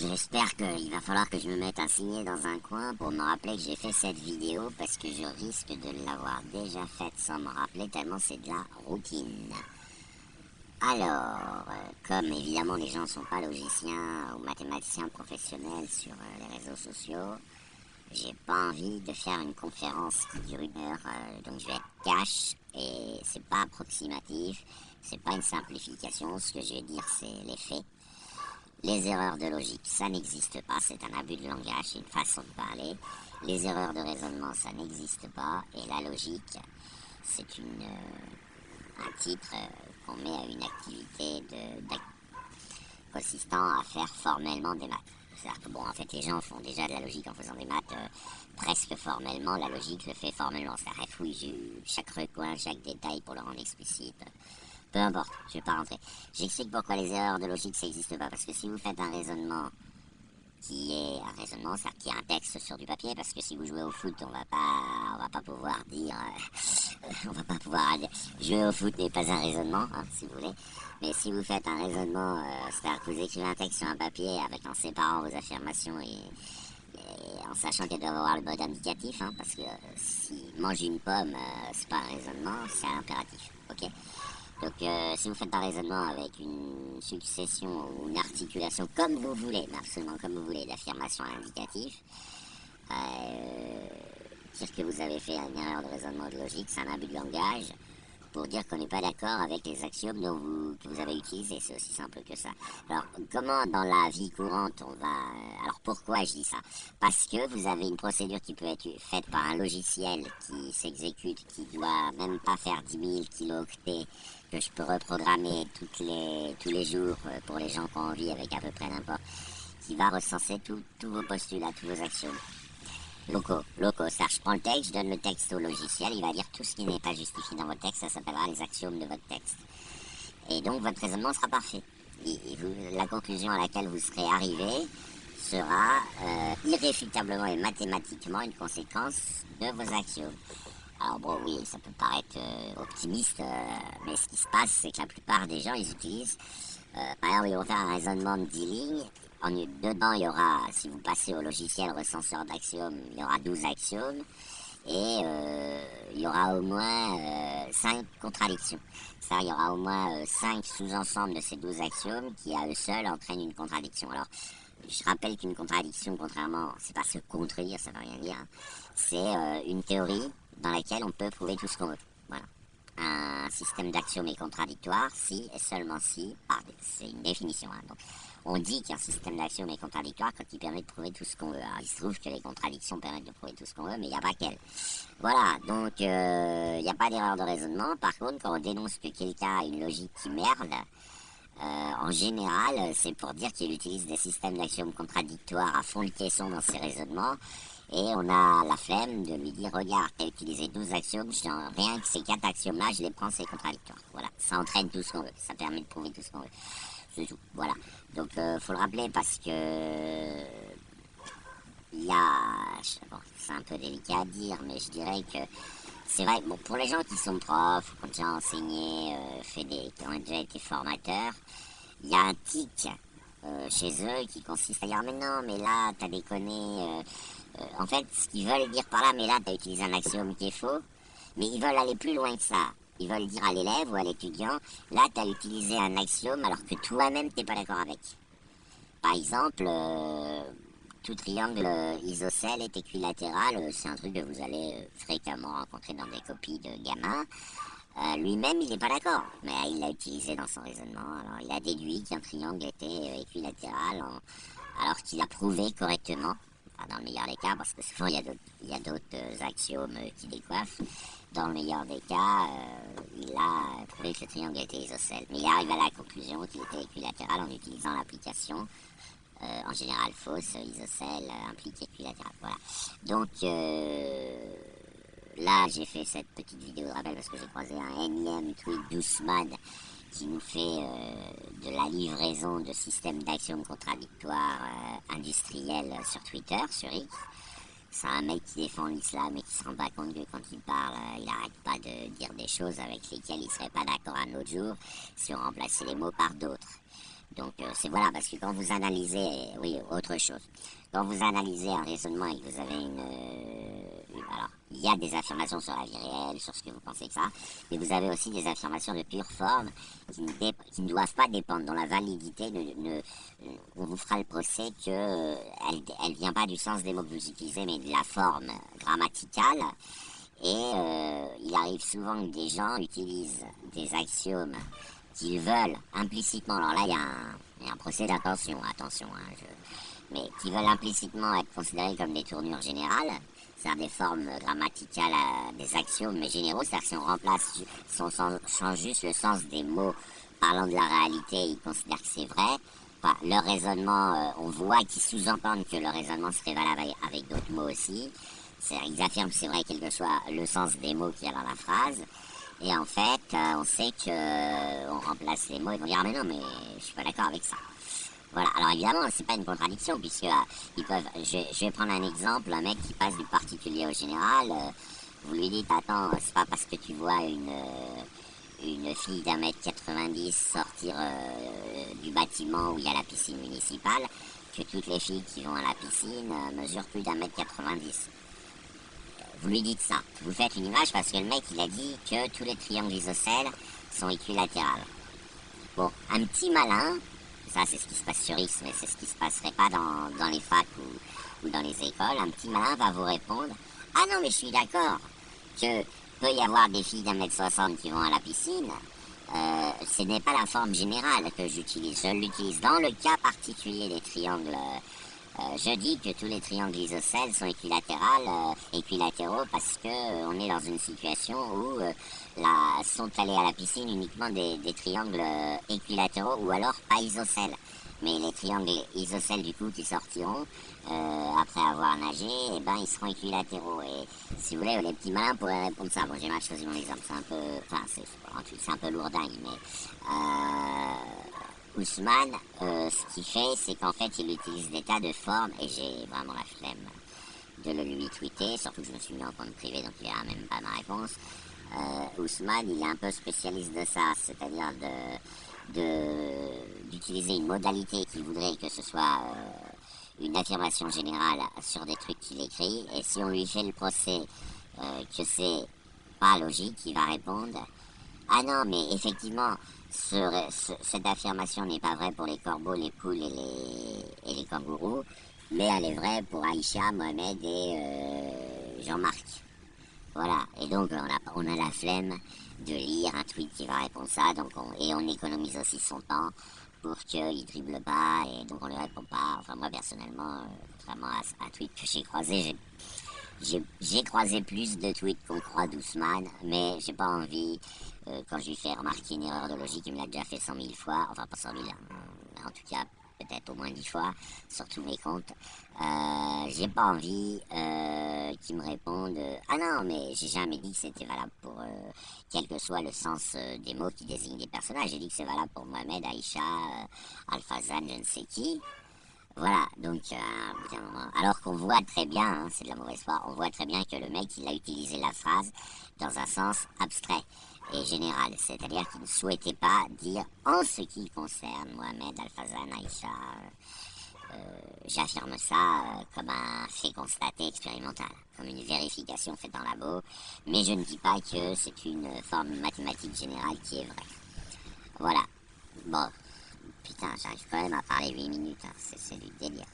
J'espère qu'il va falloir que je me mette à signer dans un coin pour me rappeler que j'ai fait cette vidéo parce que je risque de l'avoir déjà faite sans me rappeler tellement c'est de la routine. Alors, comme évidemment les gens ne sont pas logiciens ou mathématiciens professionnels sur les réseaux sociaux, j'ai pas envie de faire une conférence qui dure 1 heure, donc je vais être cash et c'est pas approximatif, c'est pas une simplification, ce que je vais dire c'est les faits. Les erreurs de logique, ça n'existe pas, c'est un abus de langage, c'est une façon de parler. Les erreurs de raisonnement, ça n'existe pas. Et la logique, c'est un titre qu'on met à une activité consistant à faire formellement des maths. C'est-à-dire que bon, en fait, les gens font déjà de la logique en faisant des maths presque formellement. La logique le fait formellement, c'est-à-dire fouille chaque recoin, chaque détail pour le rendre explicite. Peu importe, je vais pas rentrer. J'explique pourquoi les erreurs de logique ça n'existe pas. Parce que si vous faites un raisonnement qui est un raisonnement, c'est-à-dire qu'il y a un texte sur du papier, parce que si vous jouez au foot, on va pas pouvoir dire, on va pas pouvoir dire, jouer au foot n'est pas un raisonnement, hein, si vous voulez. Mais si vous faites un raisonnement, c'est-à-dire que vous écrivez un texte sur un papier avec en séparant vos affirmations et en sachant qu'elles doivent avoir le bon indicatif, hein, parce que si manger une pomme, c'est pas un raisonnement, c'est un impératif, ok? Donc, si vous faites un raisonnement avec une succession ou une articulation comme vous voulez, mais absolument comme vous voulez, d'affirmation à l'indicatif, dire que vous avez fait une erreur de raisonnement de logique, c'est un abus de langage pour dire qu'on n'est pas d'accord avec les axiomes que vous avez utilisés. C'est aussi simple que ça. Alors, comment dans la vie courante on va... Alors, pourquoi je dis ça? Parce que vous avez une procédure qui peut être faite par un logiciel qui s'exécute, qui doit même pas faire 10 000 kilooctets, que je peux reprogrammer tous les jours pour les gens qui ont envie avec à peu près n'importe, qui va recenser tous vos postulats, tous vos axiomes. Locaux, c'est-à-dire je prends le texte, je donne le texte au logiciel, il va dire tout ce qui n'est pas justifié dans votre texte, ça s'appellera les axiomes de votre texte. Et donc votre raisonnement sera parfait. La conclusion à laquelle vous serez arrivé sera irréfutablement et mathématiquement une conséquence de vos axiomes. Alors bon, oui, ça peut paraître optimiste, mais ce qui se passe, c'est que la plupart des gens, ils utilisent, par exemple, ils vont faire un raisonnement de 10 lignes. Dedans, il y aura, si vous passez au logiciel recenseur d'axiomes, il y aura 12 axiomes. Et il y aura au moins 5 contradictions. Ça, il y aura au moins 5 sous-ensembles de ces 12 axiomes qui, à eux seuls, entraînent une contradiction. Alors, je rappelle qu'une contradiction, contrairement, c'est pas se contredire, ça veut rien dire. C'est une théorie dans laquelle on peut prouver tout ce qu'on veut. Voilà. Un système d'axiomes est contradictoire si et seulement si, c'est une définition. Hein, donc, on dit qu'un système d'axiomes est contradictoire quand il permet de prouver tout ce qu'on veut. Alors, il se trouve que les contradictions permettent de prouver tout ce qu'on veut, mais il n'y a pas qu'elles. Voilà, donc il n'y a pas d'erreur de raisonnement. Par contre, quand on dénonce que quelqu'un a une logique qui merde, en général, c'est pour dire qu'il utilise des systèmes d'axiomes contradictoires à fond le caisson dans ses raisonnements. Et on a la flemme de lui dire, regarde, tu as utilisé 12 axiomes, rien que ces 4 axiomes-là, je les prends, c'est contradictoire. Voilà, ça entraîne tout ce qu'on veut, ça permet de prouver tout ce qu'on veut. C'est tout, voilà. Donc, faut le rappeler parce que il y a... Bon, c'est un peu délicat à dire, mais je dirais que c'est vrai, bon, pour les gens qui sont profs, qui ont déjà enseigné, qui ont déjà été formateurs, il y a un tic chez eux qui consiste à dire, mais non, mais là, t'as déconné... en fait, ce qu'ils veulent dire par là, mais là, t'as utilisé un axiome qui est faux, mais ils veulent aller plus loin que ça. Ils veulent dire à l'élève ou à l'étudiant, là, t'as utilisé un axiome alors que toi-même, t'es pas d'accord avec. Par exemple, tout triangle isocèle est équilatéral, c'est un truc que vous allez fréquemment rencontrer dans des copies de gamma. Lui-même, il n'est pas d'accord, mais il l'a utilisé dans son raisonnement. Alors, il a déduit qu'un triangle était équilatéral, alors qu'il a prouvé correctement, enfin, dans le meilleur des cas, parce que souvent il y a d'autres axiomes qui décoiffent. Dans le meilleur des cas, il a prouvé que le triangle était isocèle. Mais il arrive à la conclusion qu'il était équilatéral en utilisant l'application en général fausse, isocèle implique équilatéral. Voilà. Donc là, j'ai fait cette petite vidéo de rappel parce que j'ai croisé un énième tweet d'Ousmane qui nous fait de la livraison de systèmes d'axiomes contradictoires industriels sur Twitter, sur X. C'est un mec qui défend l'islam et qui se rend pas compte que quand il parle, il arrête pas de dire des choses avec lesquelles il serait pas d'accord un autre jour si on remplaçait les mots par d'autres. Donc c'est voilà, parce que quand vous analysez, oui, autre chose, quand vous analysez un raisonnement et que vous avez alors, il y a des affirmations sur la vie réelle, sur ce que vous pensez de ça, mais vous avez aussi des affirmations de pure forme qui ne doivent pas dépendre, dont la validité on vous fera le procès que elle vient pas du sens des mots que vous utilisez, mais de la forme grammaticale. Et il arrive souvent que des gens utilisent des axiomes qu'ils veulent implicitement, alors là il y a un procès d'attention, attention, hein, mais qui veulent implicitement être considérés comme des tournures générales, c'est-à-dire des formes grammaticales, des axiomes mais généraux, c'est-à-dire que si on remplace, si on change juste le sens des mots parlant de la réalité, ils considèrent que c'est vrai. Enfin, leur raisonnement, on voit qu'ils sous-entendent que leur raisonnement serait valable avec d'autres mots aussi. Ils affirment que c'est vrai quel que soit le sens des mots qu'il y a dans la phrase. Et en fait, on sait que on remplace les mots, ils vont dire ah mais non, mais je suis pas d'accord avec ça. Voilà, alors évidemment, c'est pas une contradiction, puisque ils peuvent. Je vais prendre un exemple, un mec qui passe du particulier au général, vous lui dites attends, c'est pas parce que tu vois une fille d'1 m 90 sortir du bâtiment où il y a la piscine municipale, que toutes les filles qui vont à la piscine mesurent plus d'1 m 90. Vous lui dites ça, vous faites une image parce que le mec il a dit que tous les triangles isocèles sont équilatérales. Bon, un petit malin, ça c'est ce qui se passe sur X, mais c'est ce qui se passerait pas dans les facs ou dans les écoles, un petit malin va vous répondre ah non mais je suis d'accord que peut y avoir des filles d'1 m 60 qui vont à la piscine, ce n'est pas la forme générale que j'utilise, je l'utilise dans le cas particulier des triangles. Je dis que tous les triangles isocèles sont équilatéraux parce que on est dans une situation où sont allés à la piscine uniquement des triangles équilatéraux ou alors pas isocèles. Mais les triangles isocèles du coup qui sortiront après avoir nagé, eh ben ils seront équilatéraux. Et si vous voulez, les petits malins pourraient répondre ça. Bon, j'ai mal choisi mon exemple, c'est un peu, enfin c'est un peu lourdingue, mais Ousmane, ce qu'il fait, c'est qu'en fait, il utilise des tas de formes, et j'ai vraiment la flemme de le lui tweeter, surtout que je me suis mis en compte privé, donc il verra même pas ma réponse. Ousmane, il est un peu spécialiste de ça, c'est-à-dire d'utiliser une modalité qui voudrait que ce soit une affirmation générale sur des trucs qu'il écrit, et si on lui fait le procès que c'est pas logique, il va répondre ah non, mais effectivement, cette affirmation n'est pas vraie pour les corbeaux, les poules et les kangourous, mais elle est vraie pour Aïcha, Mohamed et Jean-Marc. Voilà, et donc on a la flemme de lire un tweet qui va répondre ça, donc on économise aussi son temps pour qu'il dribble pas, et donc on ne lui répond pas. Enfin moi personnellement, contrairement à un tweet que j'ai croisé, j'ai croisé plus de tweets qu'on croit d'Ousmane, mais j'ai pas envie, quand je lui fais remarquer une erreur de logique, il me l'a déjà fait 100 000 fois, enfin pas 100 000, hein, en tout cas peut-être au moins 10 fois, sur tous mes comptes. J'ai pas envie qu'il me réponde ah non, mais j'ai jamais dit que c'était valable pour quel que soit le sens des mots qui désignent des personnages. J'ai dit que c'est valable pour Mohamed, Aïcha, Alphazan, je ne sais qui. Voilà, donc alors qu'on voit très bien, hein, c'est de la mauvaise foi, on voit très bien que le mec il a utilisé la phrase dans un sens abstrait et général, c'est-à-dire qu'il ne souhaitait pas dire en ce qui concerne Mohamed, Alphazan, Aïcha, j'affirme ça comme un fait constaté expérimental, comme une vérification faite en labo, mais je ne dis pas que c'est une forme mathématique générale qui est vraie. Voilà, bon. Putain, j'arrive quand même à parler 8 minutes, hein. C'est du délire.